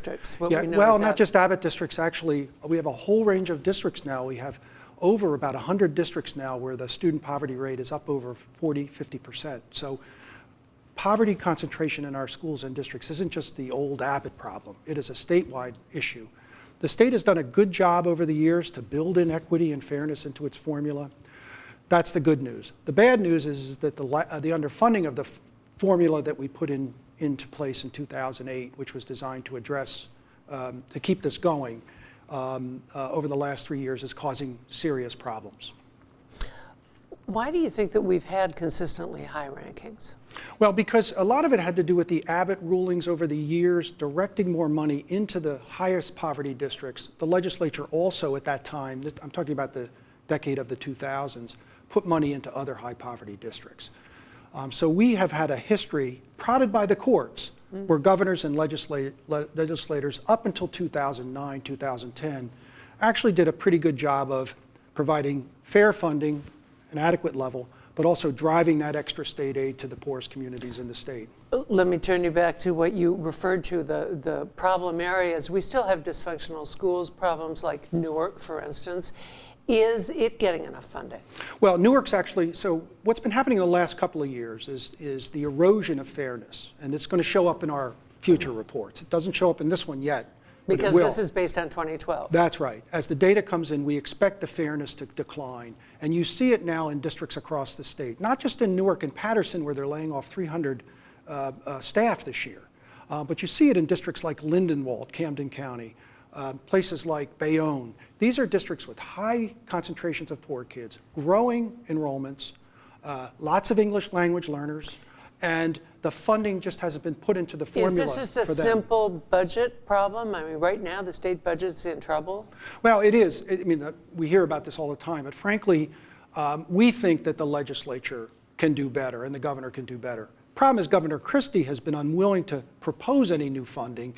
districts, what Yeah, we know well, as not Abbott. just Abbott districts. Actually, we have a whole range of districts now. We have over about 100 districts now where the student poverty rate is up over 40, 50%. So poverty concentration in our schools and districts isn't just the old Abbott problem. It is a statewide issue. The state has done a good job over the years to build in equity and fairness into its formula. That's the good news. The bad news is that the underfunding of the formula that we put into place in 2008, which was designed to address, to keep this going, over the last 3 years is causing serious problems. Why do you think that we've had consistently high rankings? Well, because a lot of it had to do with the Abbott rulings over the years, directing more money into the highest poverty districts. The legislature also at that time, I'm talking about the decade of the 2000s, put money into other high poverty districts. So we have had a history, prodded by the courts, where governors and legislators up until 2009, 2010, actually did a pretty good job of providing fair funding, an adequate level, but also driving that extra state aid to the poorest communities in the state. Let me turn you back to what you referred to, the problem areas. We still have dysfunctional schools, problems like Newark, for instance. Is it getting enough funding? Well, Newark's actually, so what's been happening in the last couple of years is the erosion of fairness, and it's going to show up in our future reports. It doesn't show up in this one yet. Because this is based on 2012. That's right. As the data comes in, we expect the fairness to decline. And you see it now in districts across the state, not just in Newark and Patterson, where they're laying off 300 staff this year, but you see it in districts like Lindenwold, Camden County, places like Bayonne. These are districts with high concentrations of poor kids, growing enrollments, lots of English language learners, and the funding just hasn't been put into the formula. Is this just a simple budget problem? I mean, right now the state budget's in trouble. Well, it is. I mean, we hear about this all the time, but frankly, we think that the legislature can do better and the governor can do better. Problem is, Governor Christie has been unwilling to propose any new funding,